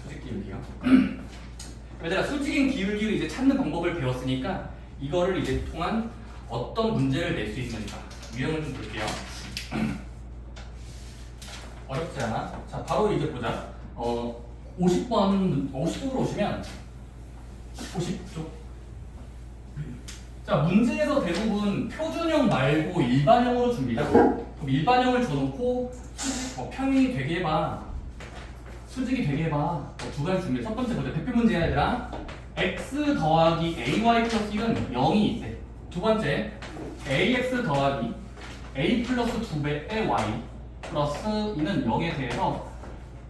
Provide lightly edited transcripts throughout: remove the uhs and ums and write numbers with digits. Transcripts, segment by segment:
수직 기울기요. 얘들아, 수직인 기울기를 이제 찾는 방법을 배웠으니까 이거를 이제 통한 어떤 문제를 낼 수 있는가 유형을 좀 볼게요. 어렵지 않아? 자, 바로 이제 보자. 50번 50쪽으로 오시면 50쪽. 자, 문제에서 대부분 표준형 말고 일반형으로 줍니다. 그럼 일반형을 줘놓고 평행이 되게 해봐, 수직이 되게 해봐. 두 가지 줍니다. 첫 번째 보자. 대표 문제야 얘들아. x 더하기 ay 플러스 1은 0이 있대. 두 번째 ax 더하기 a 플러스 2배의 y 플러스 2는 0에 대해서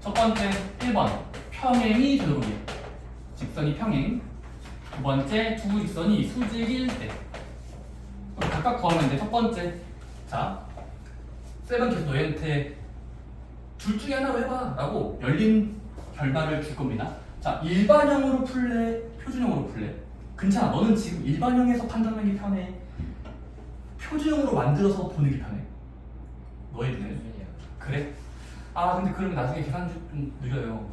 첫 번째 1번 평행이 되도록이야. 직선이 평행. 두 번째 두 직선이 수직일 때. 그럼 각각 구하면 돼. 첫 번째, 자, 쌤은 계속 너희한테 둘 중에 하나로 해봐 라고 열린 결말을 줄 겁니다. 자, 일반형으로 풀래? 표준형으로 풀래? 괜찮아. 너는 지금 일반형에서 판단하는 게 편해? 표준형으로 만들어서 보는 게 편해? 너희들은? 그래? 아, 근데 그러면 나중에 계산 좀 느려요.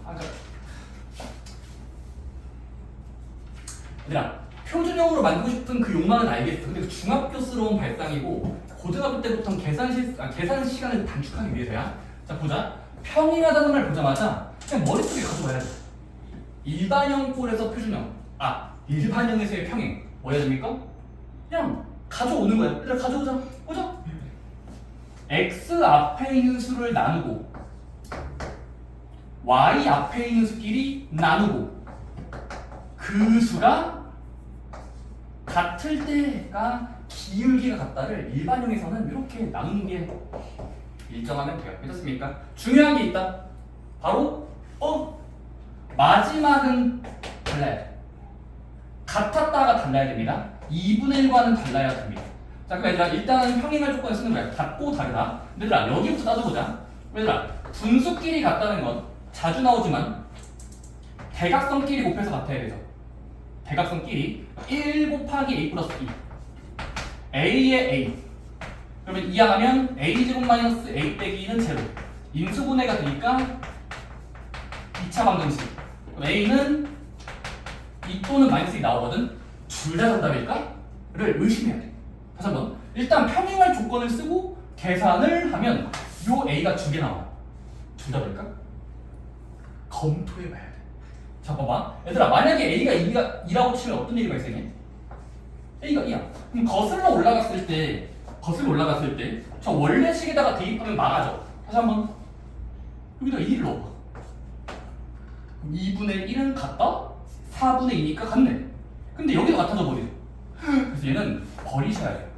얘들아, 표준형으로 만들고 싶은 그 욕망은 알겠어. 근데 그 중학교스러운 발상이고 고등학교 때부터는 계산 시간을 단축하기 위해서야. 자, 보자. 평행하다는 말 보자마자 그냥 머릿속에 가져와야 돼. 일반형 꼴에서 표준형. 일반형에서의 평행. 뭐 해야 됩니까? 그냥 가져오는 거야. 얘들아, 가져오자. 보자. x 앞에 있는 수를 나누고 y 앞에 있는 수끼리 나누고 그 수가 같을 때가 기울기가 같다를 일반형에서는 이렇게 나누는 게 일정하면 돼요. 괜찮습니까? 중요한 게 있다. 바로 마지막은 달라야 돼. 같았다가 달라야 됩니다. 2분의 1과는 달라야 됩니다. 자, 그럼 얘들아, 일단은 평행할 조건을 쓰는 거야. 같고 다르다. 얘들아, 여기부터 따져보자. 얘들아, 분수끼리 같다는 건 자주 나오지만 대각선끼리 곱해서 같아야 되죠. 대각선끼리 1 곱하기 a 플러스 2 a의 a. 그러면 이항하면 a제곱 마이너스 a 빼기 2는 제로. 인수분해가 되니까 2차 방정식. 그럼 a는 2 또는 마이너스 2 나오거든. 둘 다 정답일까? 를 의심해야 돼. 다시 한번. 일단 평행할 조건을 쓰고 계산을 하면 요 a가 두 개 나와. 둘 다 될까? 검토해봐야 돼. 자, 봐봐. 얘들아, 만약에 a가 2라고 치면 어떤 얘기가 있어요? a가 2야. 그럼 거슬러 올라갔을 때 저 원래식에다가 대입하면 망하죠. 다시 한번. 여기다 2를 넣어봐. 그럼 2분의 1은 같다? 4분의 2니까 같네. 근데 여기도 같아져 버리죠. 그래서 얘는 버리셔야 돼요.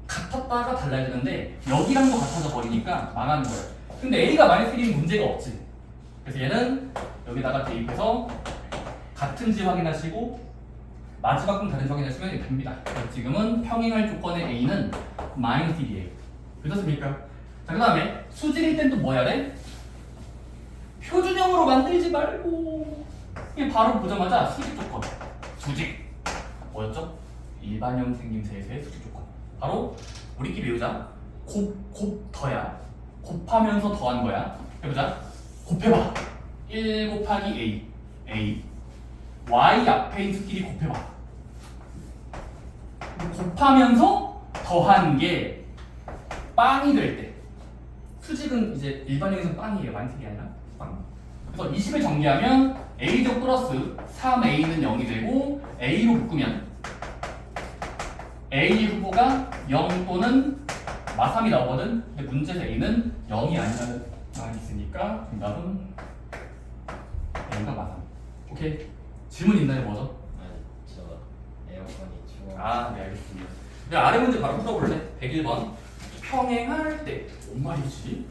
같았다가 달라야 되는데 여기랑도 같아져 버리니까 망하는 거예요. 근데 a가 마이너스 1이면 문제가 없지. 그래서 얘는 여기다가 대입해서 같은지 확인하시고 마지막 분 다른지 확인하시면 됩니다. 지금은 평행할 조건의 a는 마이너스 1이에요. 그렇습니까? 자, 그 다음에 수직일 땐 또 뭐 해야 돼? 표준형으로 만들지 말고 그냥 바로 보자마자 수직 조건. 수직 뭐였죠? 일반형 생김새에서의 수직 조건. 바로 우리끼리 외우자. 더야. 곱하면서 더한 거야. 해보자. 곱해봐. 1 곱하기 a y 앞에 있는 수끼리 곱해봐. 곱하면서 더한 게 빵이 될 때. 수직은 이제 일반형에서는 빵이에요. 만식이 아니라 빵. 그래서 20을 정리하면 a제곱 플러스 3a는 0이 되고 a로 묶으면 a 후보가 0 또는 마3이 나오거든. 근데 문제에서 a는 0이 아니라는 말이 있으니까 정답은 a가 마3. 오케이. 질문 있나요? 뭐죠? 저 에어컨이 추워. 네, 알겠습니다. 근데 아래 문제 바로 풀어볼래? 101번. 평행할 때 뭔 말이지?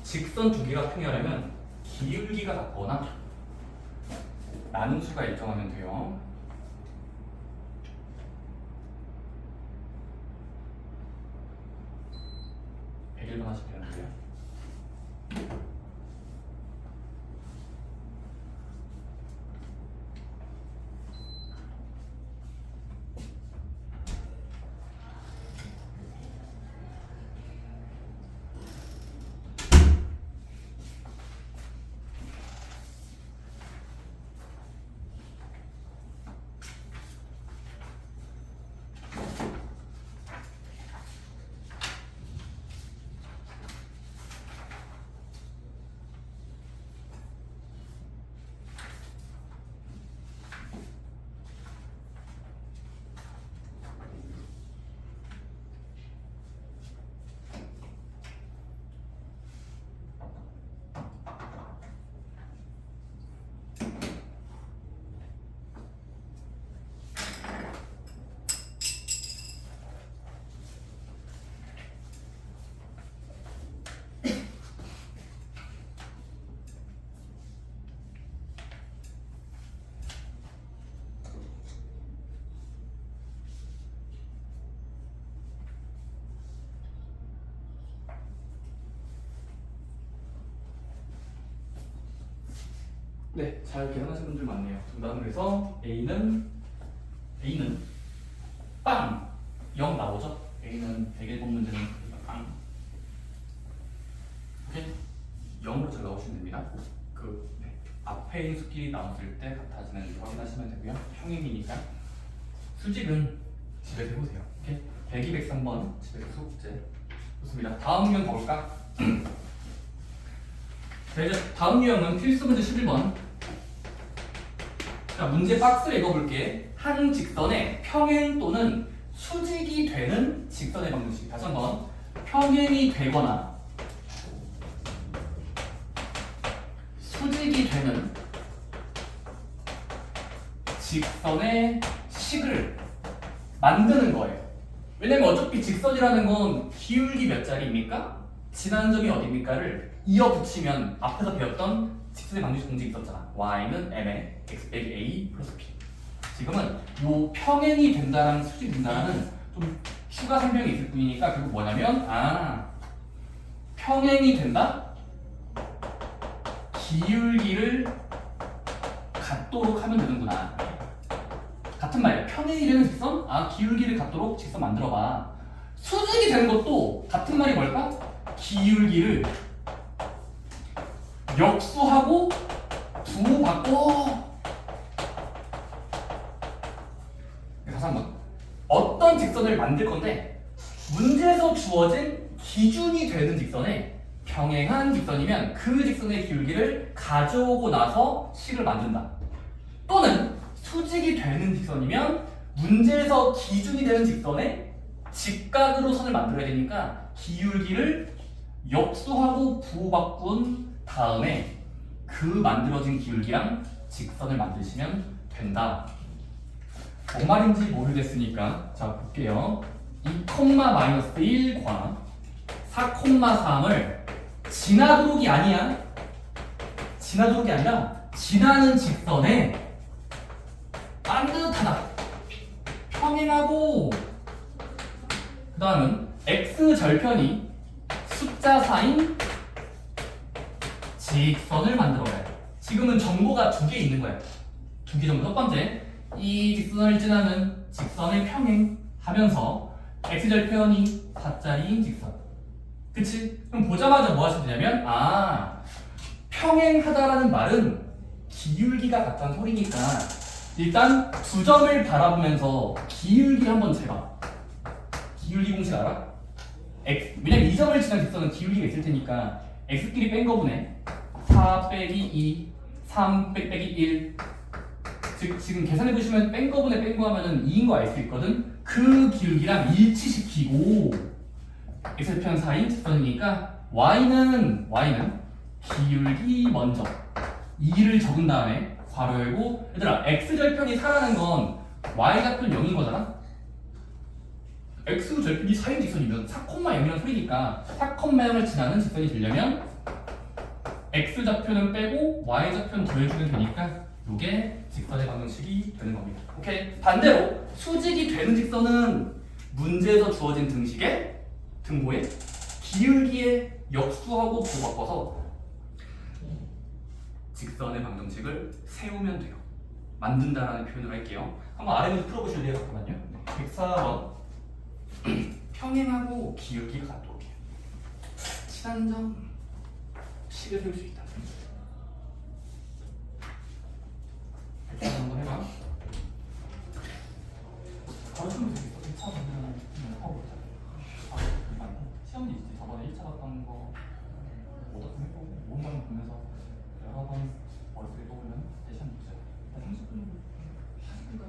직선 두 개가 평행하려면 기울기가 같거나 나눈 수가 일정하면 돼요. 하나씩 되는데요. 네, 잘 계산하신 분들 많네요. 정답은 그래서 A는 빵! 0 나오죠? A는 101번 문제는 빵. 오케이? 0으로 잘 나오시면 됩니다. 네, 앞에 있는 수끼리 나왔을 때 같아지는 확인하시면 되고요. 평행이니까. 수직은 집에서 해보세요. 오케이? 102, 103번 집에서 숙제. 좋습니다. 다음 유형 가볼까? 자, 이제 다음 유형은 필수 문제 11번. 자, 문제 박스를 읽어볼게. 한 직선에 평행 또는 수직이 되는 직선의 방정식. 다시 한번. 평행이 되거나 수직이 되는 직선의 식을 만드는 거예요. 왜냐면 어차피 직선이라는 건 기울기 몇 자리입니까? 지난 점이 어디입니까를 이어붙이면 앞에서 배웠던 직선의 방정식 공식이 있었잖아. y는 m에 x 빼기 a 플러스 b. 지금은 요 평행이 된다랑 수직이 된다는 좀 추가 설명이 있을 뿐이니까 그거 뭐냐면 평행이 된다? 기울기를 같도록 하면 되는구나. 같은 말이야. 평행이 되는 직선? 기울기를 같도록 직선 만들어봐. 수직이 되는 것도 같은 말이 뭘까? 기울기를 역수하고 부호바꿔. 다시 한번. 어떤 직선을 만들 건데 문제에서 주어진 기준이 되는 직선에 평행한 직선이면 그 직선의 기울기를 가져오고 나서 식을 만든다. 또는 수직이 되는 직선이면 문제에서 기준이 되는 직선에 직각으로 선을 만들어야 되니까 기울기를 역수하고 부호바꾼 다음에 그 만들어진 기울기랑 직선을 만드시면 된다. 뭔 말인지 모르겠으니까 자 볼게요. 2,-1과 4,3을 지나도록이 아니야. 지나도록이 아니라 지나는 직선에 반듯하다. 평행하고 그 다음은 x절편이 숫자 4인 직선을 만들어야 해. 지금은 정보가 2개 있는 거야. 2개 정도. 첫 번째, 이 직선을 지나는 직선을 평행하면서 x절편이 4자리인 직선. 그치? 그럼 보자마자 뭐 하시면 되냐면 평행하다라는 말은 기울기가 같다는 소리니까 일단 두 점을 바라보면서 기울기를 한번 재봐. 기울기 공식 알아? 왜냐면 이 점을 지난 직선은 기울기가 있을 테니까 x끼리 뺀 거분에 4 빼기 2, 3 빼기 1. 즉 지금 계산해보시면 뺀 거분에 뺀 거 하면은 2인 거 알 수 있거든? 그 기울기랑 일치시키고 x편 4인 직선이니까 y는 기울기 먼저 2를 적은 다음에 괄호 열고. 얘들아 x절편이 4라는 건 y좌편 0인 거잖아? x절편이 4인 직선이면 4,0이란 소리니까 4,0을 지나는 직선이 되려면 x좌표는 빼고 y좌표는 더해주면 되니까 이게 직선의 방정식이 되는 겁니다. 오케이. 반대로 수직이 되는 직선은 문제에서 주어진 등호에 기울기에 역수하고 부호바꿔서 직선의 방정식을 세우면 돼요. 만든다라는 표현을 할게요. 한번 아래부터 풀어보실래요? 잠깐만요. 104번. 평행하고 기울기가 같도록 해요. 친한 점 식을 세울 수 있다. 일단 한번 해봐. 바로 풀면 되겠어. 1차 보면 하고 보자. 시험지 있지. 저번에 1차 봤던 거 오답 좀 해보고 원만 보면서 여러 번 머릿속에 떠오르면 대시한 문제. 30분 정도 하니까.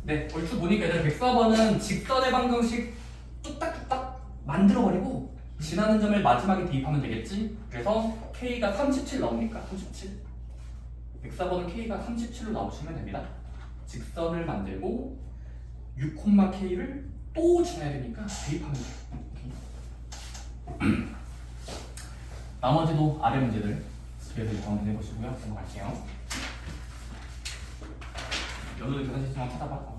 네, 얼추 보니까 얘들 104번은 직선의 방정식 뚝딱뚝딱 만들어버리고 지나는 점을 마지막에 대입하면 되겠지? 그래서 K가 37 나오니까 37 104번은 K가 37로 나오시면 됩니다. 직선을 만들고 6,K를 또 지나야 되니까 대입하면 돼요. 오케이. 나머지도 아래 문제들 집에서 정리해 보시고요. 넘어갈게요. 여러분들 계산 시스템 한번 찾아봐.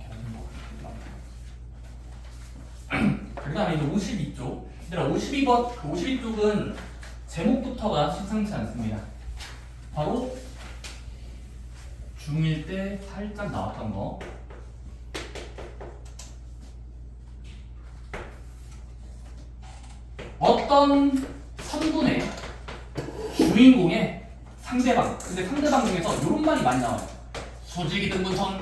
그 다음에 이제 52쪽. 얘들아 52번, 그 52쪽은 제목부터가 심상치 않습니다. 바로 중1 때 살짝 나왔던 거. 어떤 선분의 주인공의 상대방. 근데 상대방 중에서 이런 말이 많이 나와요. 수직 이등분 선.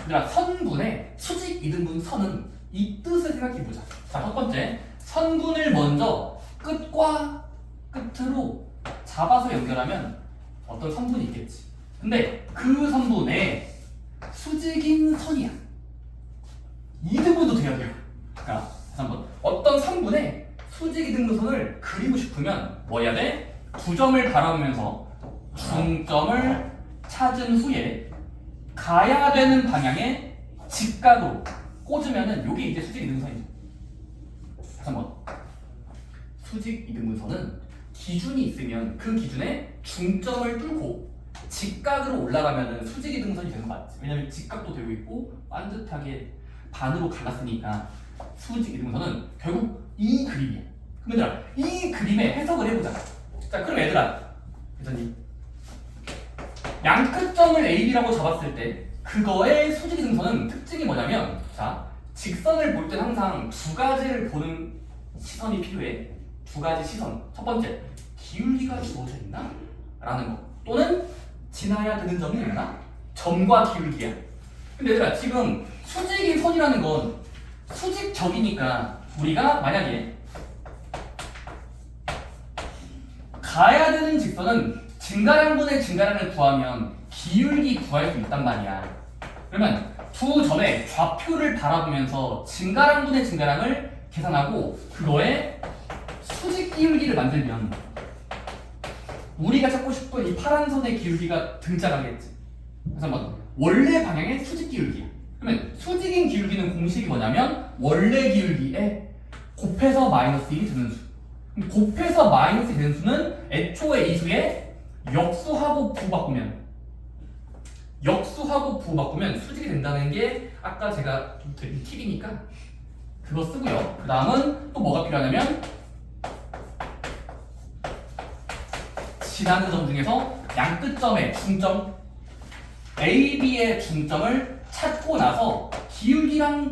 얘들아 선분의 수직 이등분 선은 이 뜻을 생각해보자. 자, 첫 번째 선분을 먼저 끝과 끝으로 잡아서 연결하면 어떤 선분이 있겠지. 근데 그 선분에 수직인 선이야. 이등분도 돼야 돼요. 자, 다시 한번 어떤 선분에 수직 이등분선을 그리고 싶으면 뭐 해야 돼? 두 점을 바라보면서 중점을 찾은 후에 가야 되는 방향에 직각으로 꽂으면은 이게 이제 수직 이등분선이죠. 다시 한번 수직 이등분선은 기준이 있으면 그 기준에 중점을 뚫고 직각으로 올라가면은 수직 이등분선이 되는 거 맞지? 왜냐면 직각도 되고 있고 반듯하게 반으로 갈랐으니까 수직 이등분선은 결국 이 그림이야. 그럼 얘들아 이 그림의 해석을 해보자. 자, 그럼 얘들아 회장님 양끝점을 AB라고 잡았을 때 그거의 수직 이등분선은 특징이 뭐냐면, 자, 직선을 볼 때 항상 두 가지를 보는 시선이 필요해. 두 가지 시선. 첫 번째, 기울기가 주어져 있나? 라는 거. 또는 지나야 되는 점이 있나? 점과 기울기야. 근데 얘들아 지금 수직인 선이라는 건 수직적이니까 우리가 만약에 가야 되는 직선은 증가량분의 증가량을 구하면 기울기 구할 수 있단 말이야. 그러면 두 점의 좌표를 바라보면서 증가량분의 증가량을 계산하고 그거에 수직 기울기를 만들면 우리가 찾고 싶은 이 파란 선의 기울기가 등장하겠지. 그래서 한번 원래 방향의 수직 기울기야. 그러면 수직인 기울기는 공식이 뭐냐면 원래 기울기에 곱해서 마이너스 1이 되는 수. 곱해서 마이너스 1이 되는 수는 애초에 이 수에 역수하고 부바꾸면 수직이 된다는 게 아까 제가 좀 드린 팁이니까 그거 쓰고요. 그 다음은 또 뭐가 필요하냐면 지나는 점 중에서 양끝점의 중점 A, B의 중점을 찾고 나서 기울기랑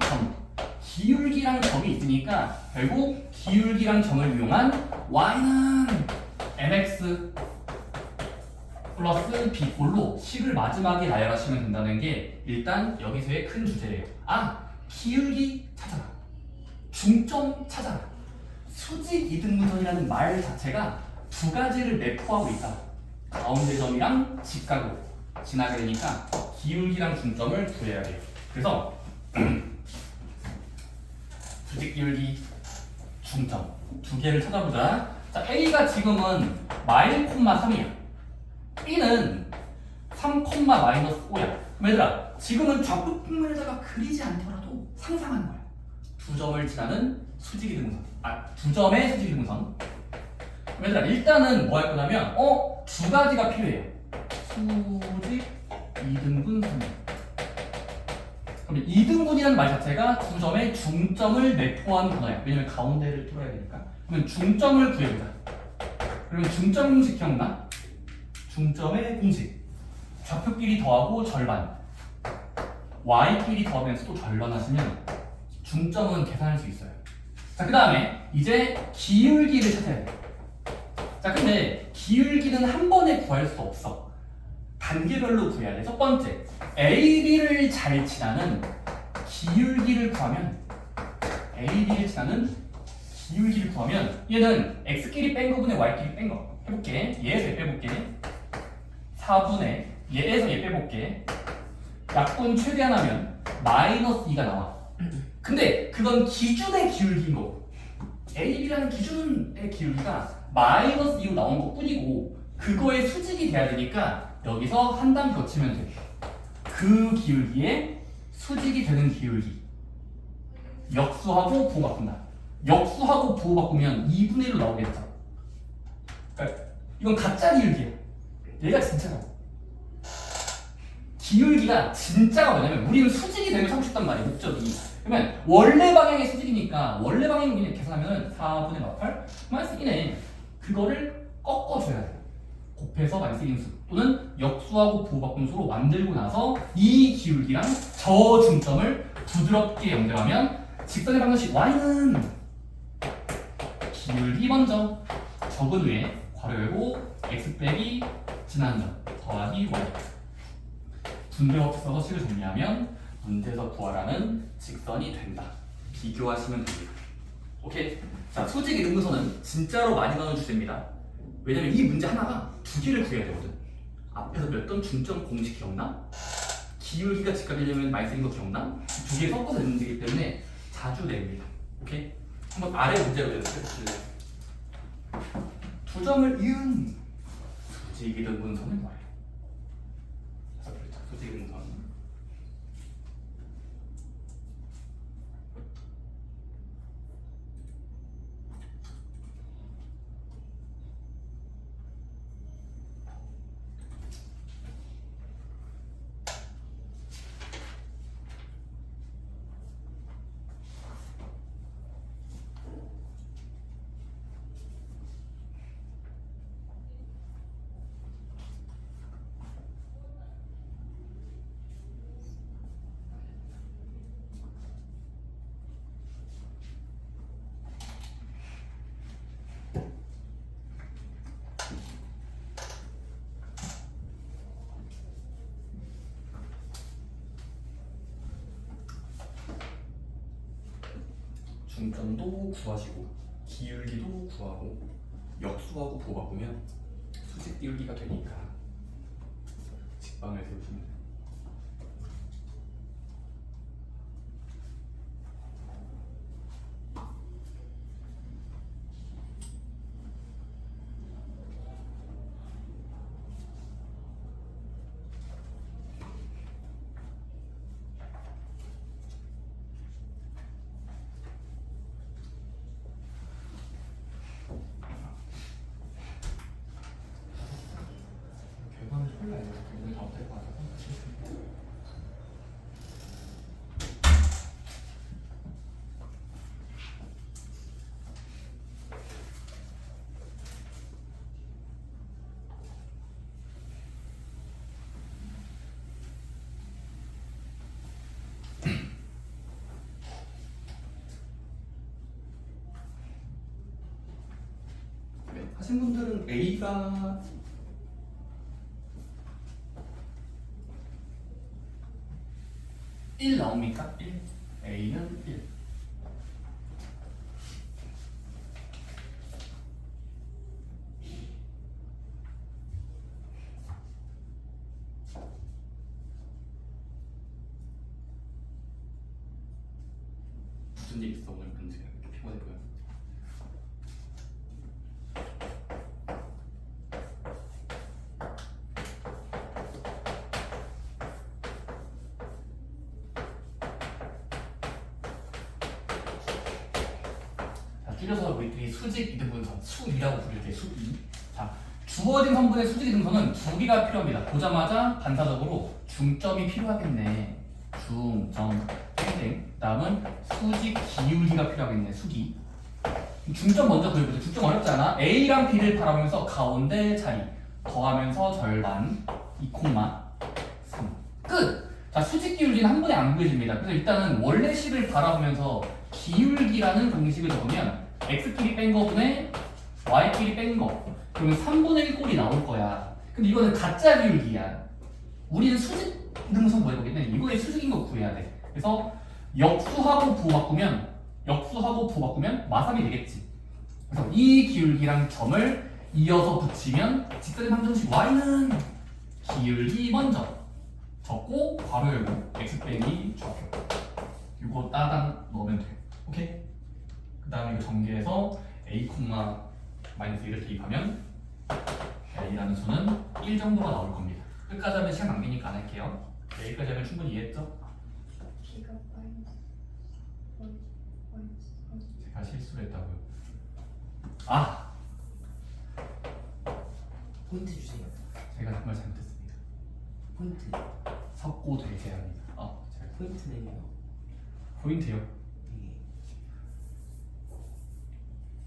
점이 있으니까 결국 기울기랑 점을 이용한 y는 mx 플러스 b꼴로 식을 마지막에 나열하시면 된다는 게 일단 여기서의 큰 주제예요. 아, 기울기 찾아라, 중점 찾아라. 수직 이등분선이라는 말 자체가 두 가지를 내포하고 있다. 가운데 점이랑 직각으로 지나게 되니까 기울기랑 중점을 구해야 돼요. 그래서 수직 기울기, 중점 두 개를 찾아보자. 자, A가 지금은 마일 콤마 3이야. B는 3,-5야. 그럼 얘들아 지금은 좌표 평면에다가 그리지 않더라도 상상하는 거야. 두 점을 지나는 수직 이등분선. 두 점의 수직 이등분선. 그럼 얘들아 일단은 뭐 할 거냐면 두 가지가 필요해요. 수직 이등분선. 그럼 이등분이라는 말 자체가 두 점의 중점을 내포한 분어야. 왜냐면 가운데를 뚫어야 되니까. 그러면 중점을 구해보자. 그러면 중점 공식 기억나? 중점의 공식. 좌표끼리 더하고 절반. y끼리 더하면서 또 절반 하시면 중점은 계산할 수 있어요. 자, 그 다음에 이제 기울기를 찾아야 돼. 자, 근데 기울기는 한 번에 구할 수 없어. 단계별로 구해야 돼. 첫 번째, AB를 잘 지나는 기울기를 구하면 얘는 x끼리 뺀 거분에 y끼리 뺀 거 해볼게. 얘에서 얘 빼볼게. 4분의 얘에서 얘 빼볼게. 약분 최대한하면 마이너스 2가 나와. 근데 그건 기준의 기울기인 거고 A, B라는 기준의 기울기가 마이너스 2로 나온 것 뿐이고 그거에 수직이 돼야 되니까 여기서 한 단 겹치면 돼. 그 기울기에 수직이 되는 기울기 역수하고 부호 바꾼다. 역수하고 부호 바꾸면 2분의 1로 나오겠죠. 그러니까 이건 가짜 기울기야. 얘가 진짜라고. 기울기가 진짜가 뭐냐면 우리는 수직이 되고 찾고 싶단 말이야. 목적이. 그러면 원래 방향의 수직이니까 원래 방향 그냥 계산하면 4분의 8 마이너스 1에 그거를 꺾어줘야 돼. 곱해서 마이너스 1인수 또는 역수하고 부호 바꿈수로 만들고 나서 이 기울기랑 저 중점을 부드럽게 연결하면 직선의 방정식 y는 기울기 먼저 적은 후에 괄호 열고 x 빼기 지난 점 더하기 y 분배법칙 써서 식을 정리하면 문제에서 구하라는 직선이 된다. 비교하시면 됩니다. 오케이? 자, 수직 이등분선은 진짜로 많이 나오는 주제입니다. 왜냐면 이 문제 하나가 두 개를 구해야 되거든. 앞에서 배웠던 중점 공식 기억나? 기울기가 직각이려면 많이 쓰는 거 기억나? 두 개 섞어서 내는 문제이기 때문에 자주 냅니다. 오케이? 한번 아래 문제로 내볼게요. 두 점을 이은 수직 이등분선은 뭐예요? 수직 이등분선. 중점도 구하시고 기울기도 구하고 역수하고 부호 바꾸면 수직 기울기가 되니까 직방을 세우시면 돼요. 결과는 몰라요. 오늘 다음 달에 봐서 네, 하신 분들은 A가 일 나옵니까? 1. A는 1. 무슨 일 있어 오늘 문제 이렇게 피곤해 보여. 줄여서 우리들이 수직 이등분선, 수이라고 부를게, 수이. 자, 주어진 성분의 수직 이등분선은 두 개가 필요합니다. 보자마자 반사적으로 중점이 필요하겠네. 중점, 땡땡. 다음은 수직 기울기가 필요하겠네, 수기. 중점 먼저 그려보자. 중점 어렵지 않아? A랑 B를 바라보면서 가운데 자리 더하면서 절반 2콤마 3 끝! 자, 수직 기울기는 한 번에 안 구해집니다. 그래서 일단은 원래 식을 바라보면서 기울기라는 공식을 적으면 x끼리 뺀 거분에 y끼리 뺀 거 그러면 3분의 1 꼴이 나올 거야. 근데 이거는 가짜 기울기야. 우리는 수직 능선 뭐 해보겠네. 이거의 수직인 거 구해야 돼. 그래서 역수하고 부호 바꾸면 마삼이 되겠지. 그래서 이 기울기랑 점을 이어서 붙이면 직선의 방정식 y는 기울기 먼저 적고 괄호 열고 x 빼기 좌표 이거 따당 넣으면 돼요. 오케이? 그 다음에 이거 전개해서 a, 마이너스 1을 대입하면 a라는 수는 1 정도가 나올 겁니다. 끝까지 하면 시간 낭비니까 안 할게요. 여기까지 하면 충분히 이해했죠? B가 마이너스 제가 실수를 했다고요. 아! 포인트 주세요. 제가 정말 잘못했습니다. 포인트. 섞고 되게 합니다. 제가 포인트는요. 포인트요. 네.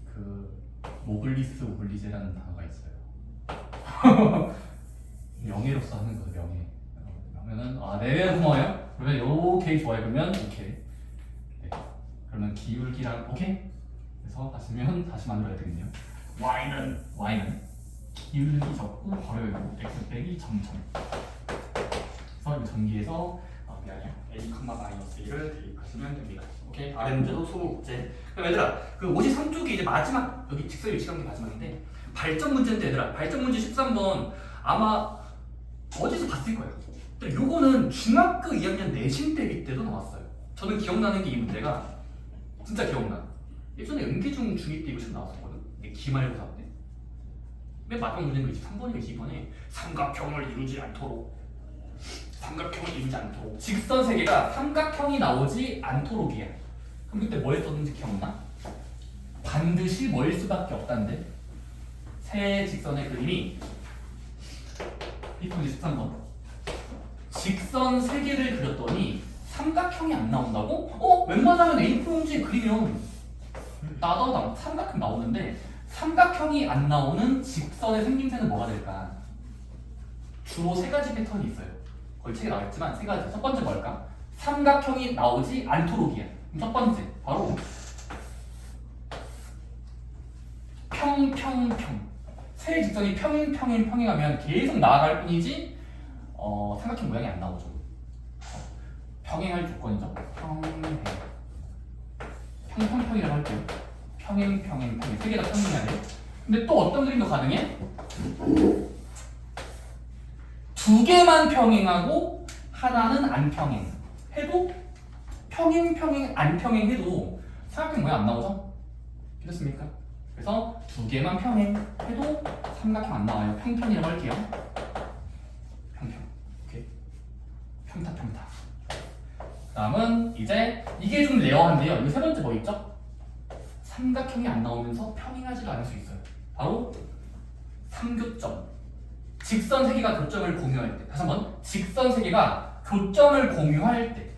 그 모블리스 오블리제라는 단어가 있어요. 명예로서 하는 거죠. 명예. 그러면은 네 고마워요. 그러면 요 케이 좋아요. 그러면 오케이. 네. 그러면 기울기랑 오케이. 그래서 하시면 다시 만들어야 되겠네요. y는 기울기 적고 괄호 열고 x 빼기 점점. 그래서 이 전기에서 미안해요. a, 마이너스 1을 대입하시면 됩니다. 오케이. 아래 문제도 20문제. 그럼 얘들아, 그 53쪽이 이제 마지막 여기 직선 일치관계 마지막인데 발전 문제인데 얘들아, 발전 문제 13번 아마 어디서 봤을 거예요. 근데 요거는 중학교 2학년 내신 대비 때도 나왔어요. 저는 기억나는 게 이 문제가 진짜 기억나. 예전에 연계중 중2 때 이거 좀 나왔었거든. 이게 기말고사 때. 맨 마지막 문제는 3번이면 2번에 삼각형을 이루지 않도록 직선 세 개가 삼각형이 나오지 않도록이야. 그럼 그때 뭐 했었는지 기억나? 반드시 뭐일 수밖에 없다는데 세 직선의 그림이 13번 직선 세 개를 그렸더니 삼각형이 안 나온다고? 웬만하면 A4용지에 그리면 나다당 삼각형 나오는데 삼각형이 안 나오는 직선의 생김새는 뭐가 될까? 주로 세 가지 패턴이 있어요. 거의 책에 나와있지만 세 가지. 첫 번째 뭘까? 삼각형이 나오지 않도록이야. 그럼 첫 번째 바로 평. 세 직선이 평행하면 계속 나아갈 뿐이지 삼각형 모양이 안 나오죠. 평행할 조건이죠. 평이라고 할게요. 평행 세 개 다 평행해야 돼요. 근데 또 어떤 그림도 가능해? 두 개만 평행하고 하나는 안 평행 해도 안 평행 해도 삼각형 모양 안 나오죠? 그렇습니까? 그래서 두 개만 평행 해도 삼각형 안 나와요. 평편이라고 할게요. 평편. 오케이. 평타. 다음은 이제 이게 좀 레어한데요. 이거 세 번째 뭐 있죠? 삼각형이 안 나오면서 평행하지가 않을 수 있어요. 바로 삼교점. 직선 세 개가 교점을 공유할 때. 다시 한번. 직선 세 개가 교점을 공유할 때.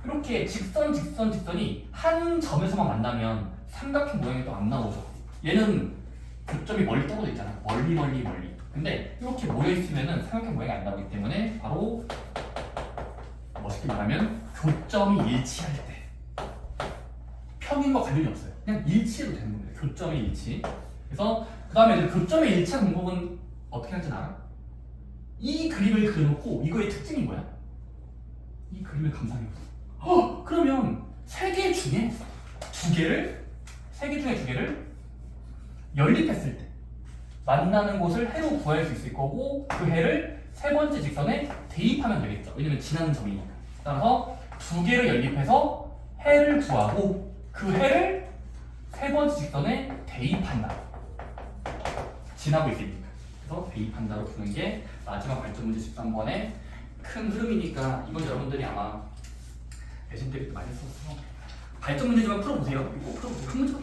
이렇게 직선이 한 점에서만 만나면 삼각형 모양이 또 안 나오죠. 얘는 교점이 멀리 떨어져 있잖아. 멀리. 근데 이렇게 모여 있으면은 삼각형 모양이 안 나오기 때문에 바로 멋있게 말하면 교점이 일치할 때. 평행과 관련이 없어요. 그냥 일치해도 되는 겁니다. 교점의 일치. 그래서 그 다음에 교점의 일치한 방법은 어떻게 하는지 알아? 이 그림을 그려놓고 이거의 특징이 뭐야? 이 그림을 감상해보세요. 그러면 세 개 중에 두 개를 연립했을 때 만나는 곳을 해로 구할 수 있을 거고 그 해를 세 번째 직선에 대입하면 되겠죠. 왜냐면 지나는 점이니까. 따라서 두 개를 연립해서 해를 구하고 그 해를 세 번째 직선에 대입한다. 지나고 있으니까. 그래서 대입한다로 푸는 게 마지막 발전 문제 13번의 큰 흐름이니까 이건 여러분들이 아마 내신 때부터 많이 썼어. 발전 문제지만 풀어보세요. 이거 풀어보세요. 한 문제만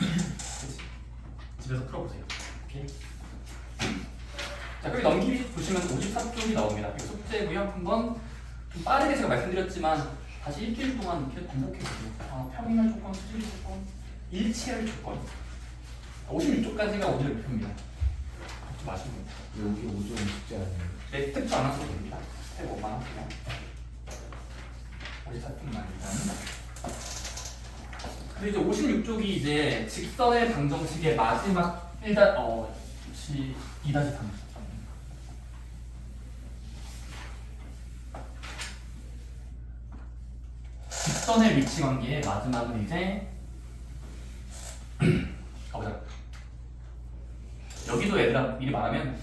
집에서 풀어보세요. 오케이. 자, 여기 넘기기 보시면 54쪽이 나옵니다. 이거 숙제고요. 한번 좀 빠르게 제가 말씀드렸지만 다시 일주일 동안 이렇게 반복해보세요. 평행할 조건, 수직일 조건, 일치할 조건. 56쪽까지가 오늘의 목표입니다. 걱정 마시고. 여기 5종 숙제 아니에요? 네, 특수 안 하셔도 됩니다. 스텝 5만 하세요. 54쪽만 일단. 그리고 이제 56쪽이 이제 직선의 방정식의 마지막 2-3. 직선의 위치 관계의 마지막은 이제 가보자. 여기도 얘들아 미리 말하면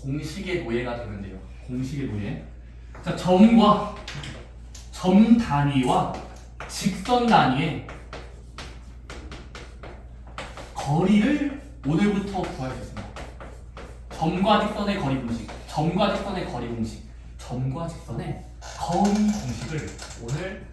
공식의 노예가 되면 돼요. 공식의 노예. 자, 점과 점 단위와 직선 단위의 거리를 오늘부터 구하겠습니다. 점과 직선의 거리 공식, 점과 직선의 거리 공식, 점과 직선의 거리 공식을 오늘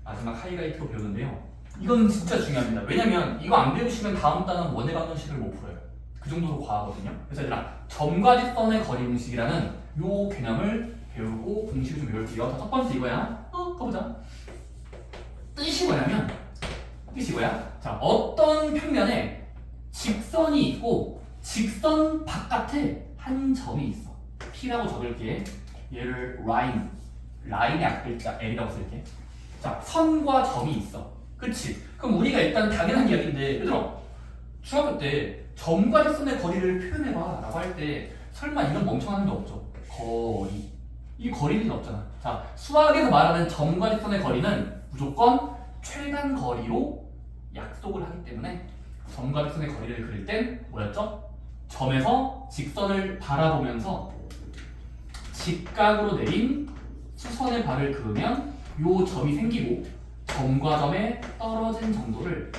마지막 하이라이트로 배우는데요. 이건 진짜 중요합니다. 왜냐면 이거 안 배우시면 다음 단은 원의 방정식을 못 풀어요. 그 정도로 과하거든요. 그래서 얘들아, 점과 직선의 거리 공식이라는 요 개념을 배우고 공식을 좀 배울게요. 자, 첫 번째 이거야. 가보자. 뜻이 뭐냐면, 자, 어떤 평면에 직선이 있고 직선 바깥에 한 점이 있어. P라고 적을게. 얘를 라인의 앞글자 L이라고 쓸게. 자, 선과 점이 있어. 그치? 그럼 우리가 일단 당연한 이야기인데, 얘들아, 중학교 때 점과 직선의 거리를 표현해봐 라고 할 때 설마 이런 멍청한 게 없죠. 거리. 이 거리는 없잖아. 자, 수학에서 말하는 점과 직선의 거리는 무조건 최단 거리로 약속을 하기 때문에 점과 직선의 거리를 그릴 땐 뭐였죠? 점에서 직선을 바라보면서 직각으로 내린 수선의 발을 그으면 요 점이 생기고 점과 점의 떨어진 정도를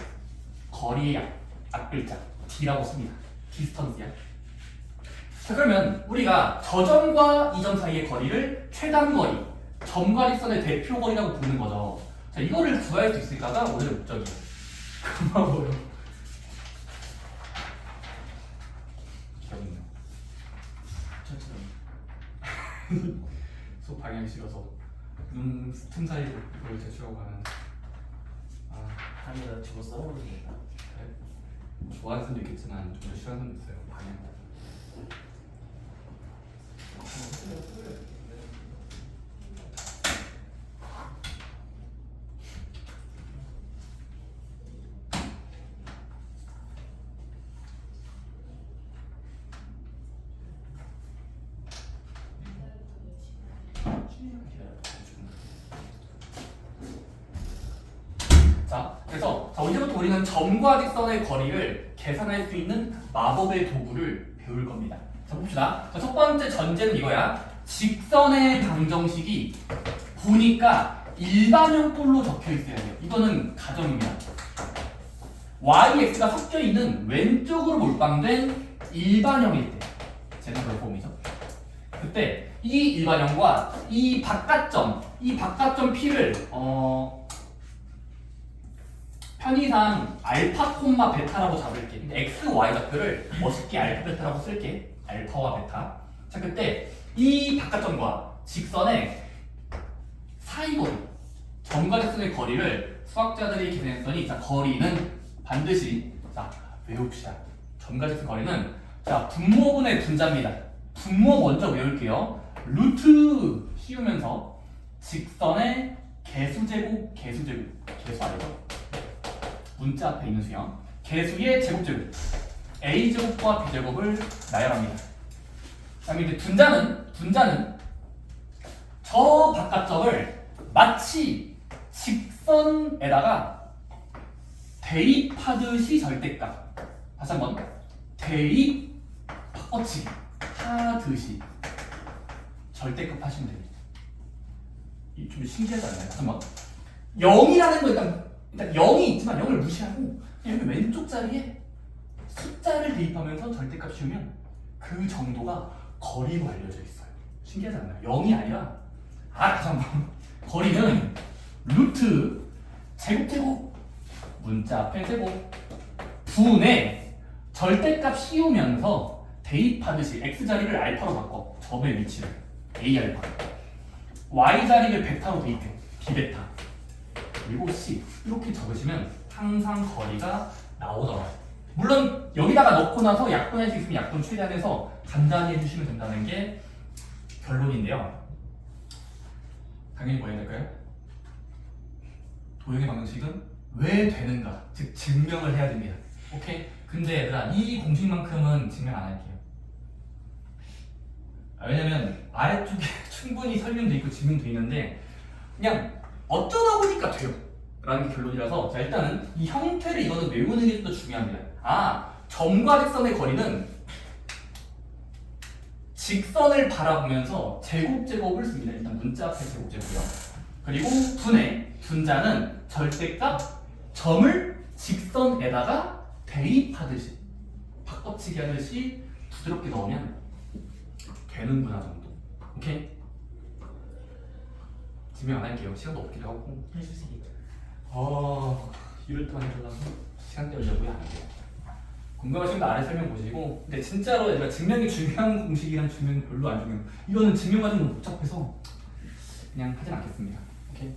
거리의 앞글자 D라고 씁니다. 디스턴스야. 자, 그러면 우리가 저 점과 이 점 사이의 거리를 최단 거리, 점과 직선의 대표 거리라고 부르는 거죠. 자, 이거를 구할 수 있을까가 오늘의 목적이에요. 고마워요. 기억있네요. 수업 방향이 싫어서 눈 틈 사이로 이걸 제출하고 가는. 아니요, 저거 써버리겠다. 그래? 좋아하는 사람도 있겠지만 좀 더 싫어하는 사람도 있어요. 방향. 자, 이제부터 우리는 점과 직선의 거리를 계산할 수 있는 마법의 도구를 배울 겁니다. 자, 봅시다. 자, 첫 번째 전제는 이거야. 직선의 방정식이 보니까 일반형꼴로 적혀 있어야 돼요. 이거는 가정입니다. y, x가 섞여 있는 왼쪽으로 몰빵된 일반형일 때, 제너럴 폼이죠. 그때 이 일반형과 이 바깥점 P를 편의상 알파 콤마 베타라고 잡을게. 근데 x, y 좌표를 멋있게 알파 베타라고 쓸게. 알파와 베타. 자, 그때 이 바깥점과 직선의 사이 거리, 점과 직선의 거리를 수학자들이 계산했더니, 자, 거리는 반드시, 자, 외웁시다. 점과 직선 거리는, 자, 분모분의 분자입니다. 분모 먼저 외울게요. 루트 씌우면서 직선의 개수제곱, 개수 아니죠? 문자 앞에 있는 수형. 개수의 제곱제곱. A제곱과 B제곱을 나열합니다. 그 다음에 이제 분자는 저 바깥점을 마치 직선에다가 대입하듯이 절대값. 다시 한번. 대입 바꿔치기 하듯이 절대값 하시면 됩니다. 이 좀 신기하지 않나요? 다시 한번. 0이라는 거 일단 0이 있지만 0을 무시하고 여기 왼쪽 자리에 숫자를 대입하면서 절대값 씌우면 그 정도가 거리로 알려져 있어요. 신기하지 않나요? 0이 아니라 다시 한번. 거리는 루트 제곱 문자 앞에 제곱 분에 절대값 씌우면서 대입하듯이 x자리를 알파로 바꿔. 점의 위치를 A알파, y자리를 베타로 대입해. B베타. 그리고 C 이렇게 적으시면 항상 거리가 나오더라고요. 물론 여기다가 넣고 나서 약분할 수 있으면 약분 최대한해서 간단히 해주시면 된다는 게 결론인데요. 당연히 뭐 해야 될까요? 도형의 방정식은 왜 되는가, 즉 증명을 해야 됩니다. 오케이? 근데 얘들아, 이 공식만큼은 증명 안 할게요. 왜냐면 아래쪽에 충분히 설명돼 있고 증명돼 있는데 그냥 어쩌다 보니까 돼요 라는 게 결론이라서, 자, 일단은 이 형태를 이거는 외우는 게 좀 더 중요합니다. 점과 직선의 거리는 직선을 바라보면서 제곱제곱을 씁니다. 일단 문자 앞에 제곱제곱이요. 그리고 분자는 절대값 점을 직선에다가 대입하듯이 바꿔치기 하듯이 부드럽게 넣으면 되는구나 정도. 오케이? 증명 안 할게요. 시간도 없기도 하고. 해주세요. 이럴 동안 해주려고 시간 때우려고요. 안 돼요. 궁금하신 분 아래 설명 보시고. 근데 진짜로 얘가 증명이 중요한 공식이랑 증명이 별로 안 중요해요. 이거는 증명 과정이 너무 복잡해서 그냥 하진 않겠습니다. 오케이?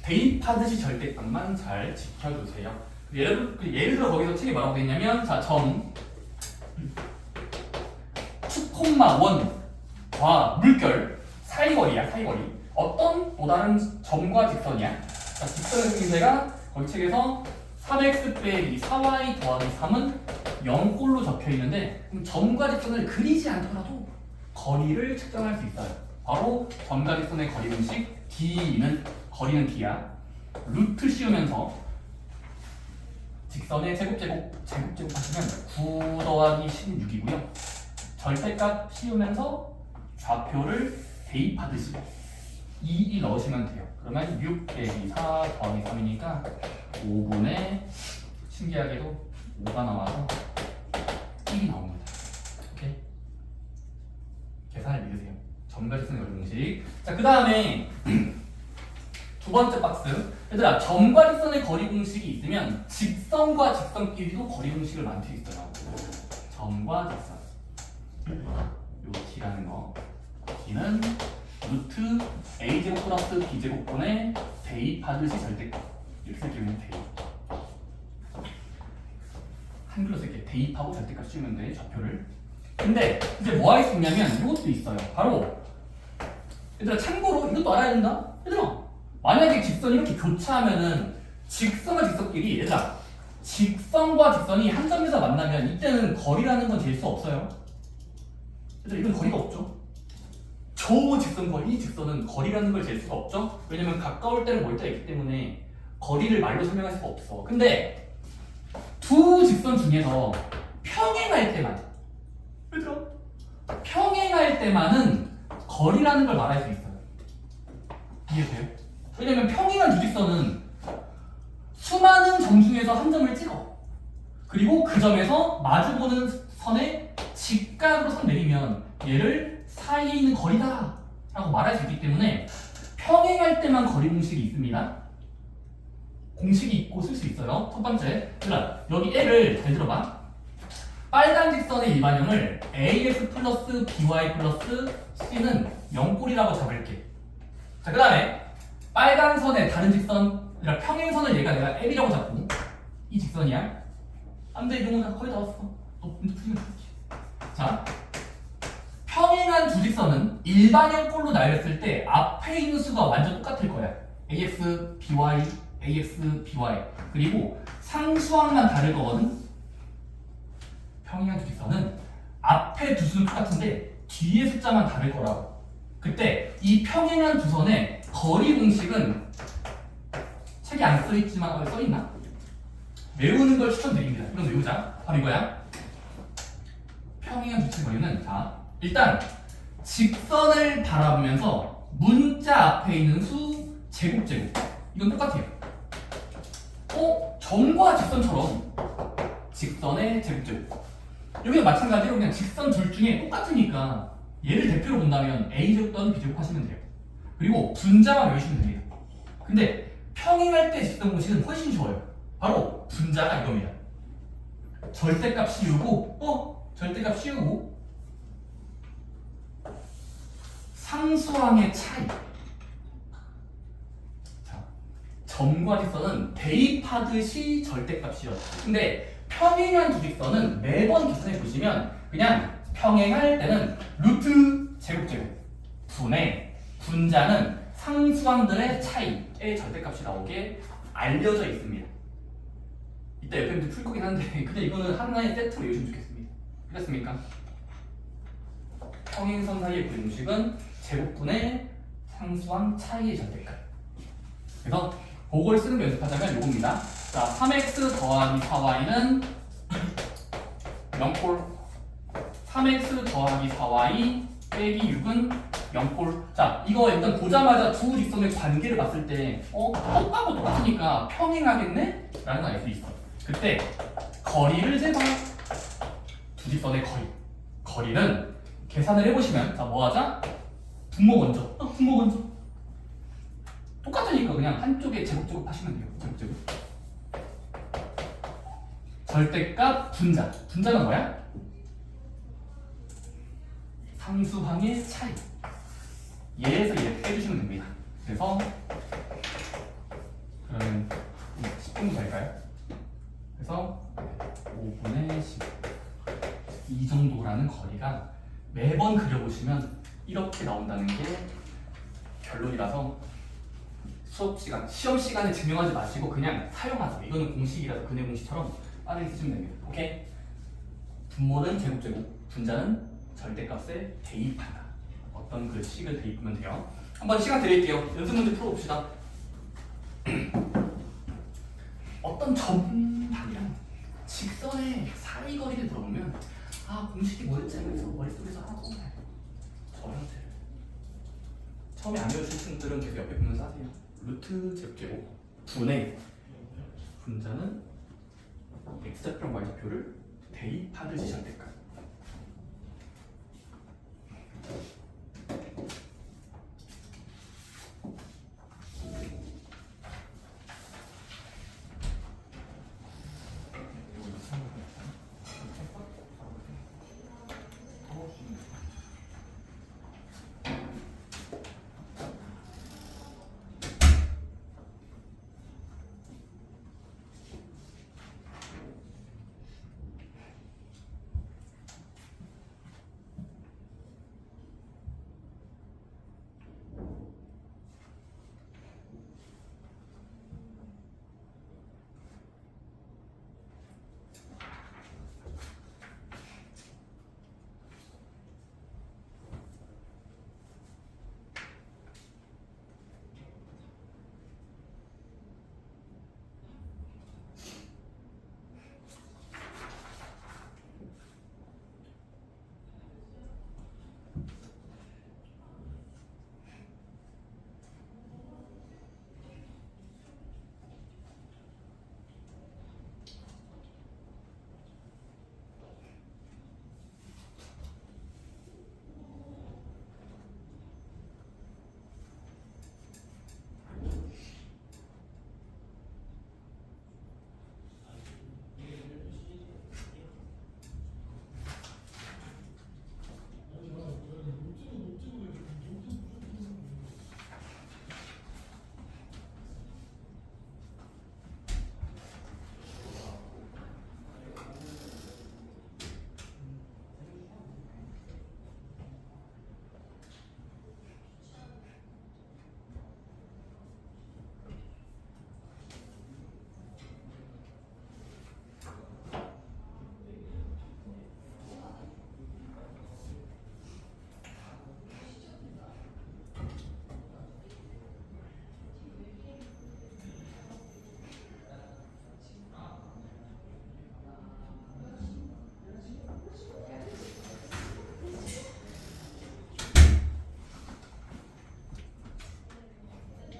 대입하듯이 절대값만 잘 지켜주세요. 예를 들어 거기서 책이 뭐라고 돼 있냐면, 자, 점 2,1과 물결 사이거리야, 사이거리. 어떤 또 다른 점과 직선이야. 자, 직선의 생기세가 거기 책에서 3x 빼기 4y 더하기 3은 0꼴로 적혀 있는데, 그럼 점과 직선을 그리지 않더라도 거리를 측정할 수 있어요. 바로 점과 직선의 거리 공식 거리는 d야. 루트 씌우면서 직선의 제곱제곱 하시면 9 더하기 16이고요. 절대값 씌우면서 좌표를 대입하듯이 2 넣으시면 돼요. 그러면 6 빼기 4 더하기 3이니까 5분의 신기하게도 5가 나와서 1이 나옵니다. 오케이? 계산을 믿으세요. 점과 직선의 거리 공식. 자, 그 다음에 두 번째 박스. 얘들아, 점과 직선의 거리 공식이 있으면 직선과 직선끼리도 거리 공식을 만들 수 있어요. 점과 직선. 요 D라는 거. D는 루트 A제곱 플러스 B제곱분의 대입하듯이 절대값. 이렇게 쓸게요. 대입. 한글로 쓸게. 대입하고 절대값 씌우면 돼. 좌표를. 근데 이제 뭐 할 수 있냐면 이것도 있어요. 바로 얘들아, 참고로 이것도 알아야 된다. 얘들아, 만약에 직선이 이렇게 교차하면은 직선과 직선끼리, 얘들아, 직선과 직선이 한 점에서 만나면 이때는 거리라는 건 잴 수 없어요. 얘들아, 이건 거리가 없죠. 저 직선과 이 직선은 거리라는 걸 잴 수가 없죠. 왜냐면 가까울 때는 멀리가 있기 때문에 거리를 말로 설명할 수가 없어. 근데 두 직선 중에서 평행할 때만, 얘들아, 평행할 때만은 거리라는 걸 말할 수 있어요. 이해돼요? 왜냐면 평행한 두 직선은 수많은 점 중에서 한 점을 찍어. 그리고 그 점에서 마주보는 선에 직각으로 선 내리면 얘를 사이에 있는 거리다 라고 말할 수 있기 때문에 평행할 때만 거리 공식이 있습니다. 공식이 있고 쓸 수 있어요. 첫 번째, 여기 L을 잘 들어봐. 빨간 직선의 일반형을 AX 플러스 BY 플러스 C는 0꼴이라고 잡을게. 자, 그 다음에 빨간 선의 다른 직선, 그러니까 평행선을 얘가 내가 L이라고 잡고, 이 직선이야. 안 돼, 이동은 거의 다 왔어. 너 문제 풀리면 풀지. 자, 평행한 두 직선은 일반형 꼴로 나열했을 때 앞에 있는 수가 완전 똑같을 거야. AX, BY, AX, BY. 그리고 상수항만 다를 거거든. 평행한 두 직선은 앞에 두 수는 똑같은데 뒤에 숫자만 다를 거라고. 그때 이 평행한 두 선의 거리 공식은 책에 안 써있지만 써있나? 외우는 걸 추천드립니다. 이건 외우자. 바로 이거야. 평행한 두 층의 거리는, 자, 일단 직선을 바라보면서 문자 앞에 있는 수 제곱제곱. 이건 똑같아요. 점과 직선처럼 직선의 제곱제곱. 여기도 마찬가지로 그냥 직선 둘 중에 똑같으니까 얘를 대표로 본다면 A제곱 또는 B제곱 하시면 돼요. 그리고 분자만 외우시면 됩니다. 근데 평행할 때 직선 공식은 훨씬 쉬워요. 바로 분자가 이겁니다. 절대값 씌우고 상수항의 차이. 자, 점과 직선은 대입하듯이 절대값이요. 근데 평행한 두 직선은 매번 계산해 보시면 그냥 평행할 때는 루트 제곱제곱 분의 분자는 상수항들의 차이의 절대값이 나오게 알려져 있습니다. 이따 옆에 문제 풀 거긴 한데 그냥 이거는 하나의 세트로 외우시면 좋겠습니다. 그렇습니까? 평행선 사이의 거리 공식은 제곱분의 상수항 차이의 절대값. 그래서 그걸 쓰는 거 연습하자면 요겁니다. 자, 3x 더하기 4y는 0꼴 3x 더하기 4y 빼기 6은 0꼴. 자, 이거 일단 보자마자 두 직선의 관계를 봤을 때 똑같고 똑같으니까 평행하겠네? 라는 걸 알 수 있어. 그때 거리를 재봐. 두 직선의 거리는 계산을 해보시면 자, 뭐 하자? 분모 먼저. 분모 먼저. 똑같으니까 그냥 한쪽에 제곱제곱 하시면 돼요. 제곱제곱. 절대값 분자. 분자는 뭐야? 상수항의 차이. 얘에서 얘 빼주시면 됩니다. 그래서 그러면 10분 될까요? 그래서 5분의 10. 이 정도라는 거리가 매번 그려보시면 이렇게 나온다는 게 결론이라서 수업 시간, 시험 시간에 증명하지 마시고 그냥 사용하세요. 이거는 공식이라서 근해 공식처럼 빠르게 쓰시면 됩니다. 오케이? 분모는 제곱제곱, 분자는 절대값에 대입한다. 어떤 그 식을 대입하면 돼요. 한번 시간 드릴게요. 연습 문제 풀어봅시다. 어떤 점반이랑 직선의 사이 거리를 물어보면 공식이 뭐였지 하면서 머릿속에서 하고 저 형태를 처음에 안 외우신 분들은 계속 옆에 보면서 하세요. 루트 제곱제곱 분의 분자는 x좌표랑 y좌표를 대입하듯이 절대값.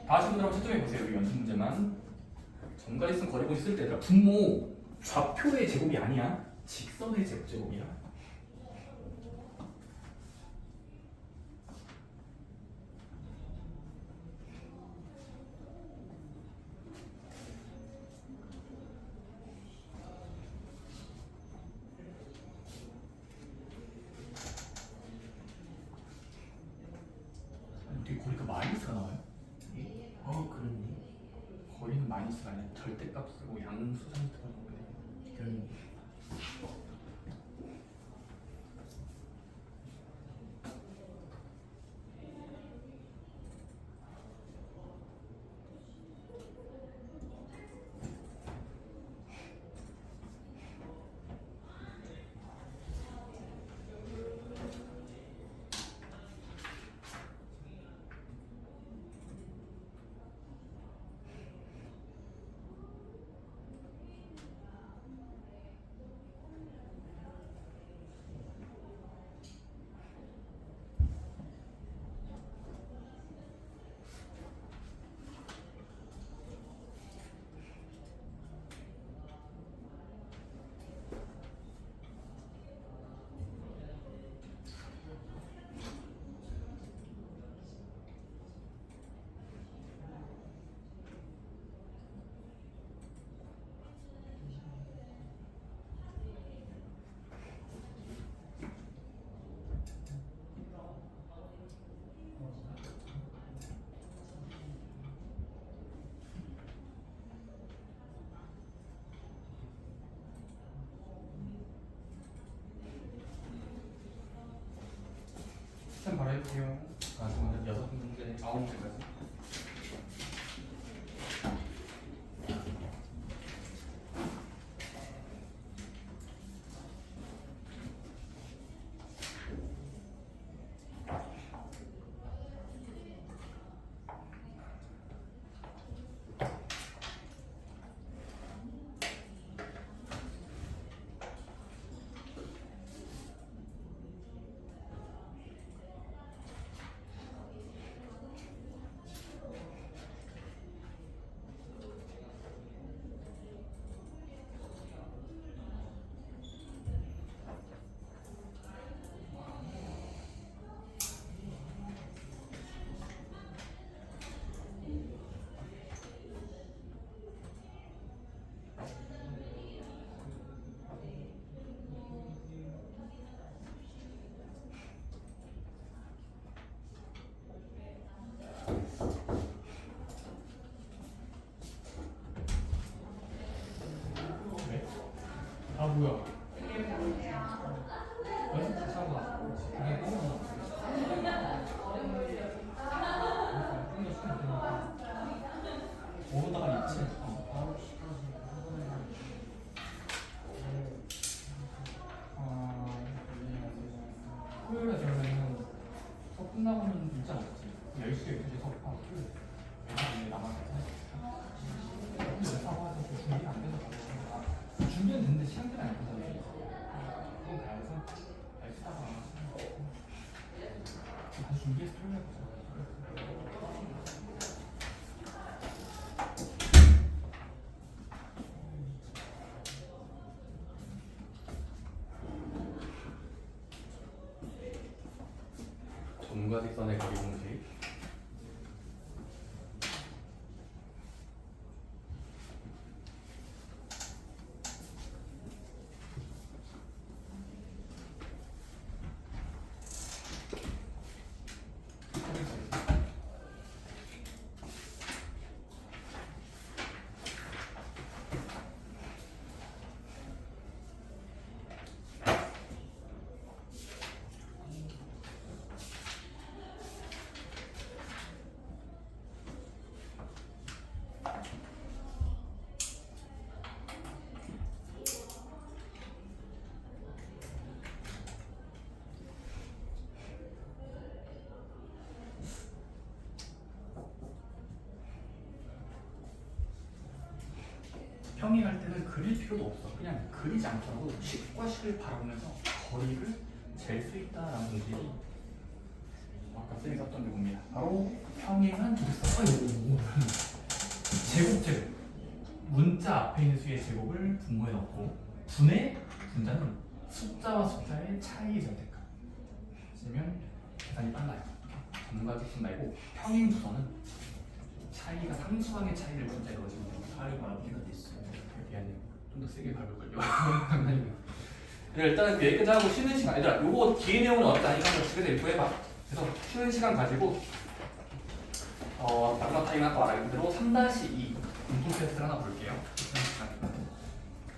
다 하신 분들 한번 채점해 보세요. 이 연습 문제만. 정가리슨 거리고 있을 때 얘들아 분모 좌표의 제곱이 아니야. 직선의 제곱이야. 어떻게 거리가 마이너스가 나와요? 그렇네. 거리는 마이너스가 아니라 절대값 쓰고 양수상 들어간 거거든요. 그렇네. 시점 바로 해볼게요. 잠깐만 6문제 9문제까지. 네? 아 뭐야? 연습 다시 하고 나. 그게 또 오르다가 있지. 토요일에 그러면은 수업 끝나고는 진짜 없지. 10시에 12시에 수업하고 토요일. 왜냐면 남아서 연습하고 하서 준비가 안 돼서 가고. 준비는 됐는데 시간대는 안 되잖아. 그건 가야죠. 쓰다가 다시 준비해서 토요일에 보자. 전과 직선의 거리 공식. 평행할 때는 그릴 필요도 없어. 그냥 그리지 않더라도 식과 식을 바라보면서 거리를 잴 수 있다라는 공식이 아까 쌤이 썼던 게 뭡니다. 바로 평행한 두께선 제곱제곱 문자 앞에 있는 수의 제곱을 분모에 넣고 분의 분자는 숫자와 숫자의 차이의 절대값 쓰면 계산이 빨라요. 전과 직선 말고 평행 두선은 차이가 상수항의 차이를 분자에 넣어주면 됩니다. 발음 마비가 됐어. 미안해요. 좀 더 세게 밟을걸요. 장난이고요. 일단은 여기까지 하고 쉬는 시간. 얘들아, 요거 뒤에 내용은 어렵다니까 한번 집에서 읽고 해봐. 그래서 쉬는 시간 가지고 마지막 타임 아까 말한 대로 3-2 공통 테스트를 하나 볼게요. 쉬는 시간.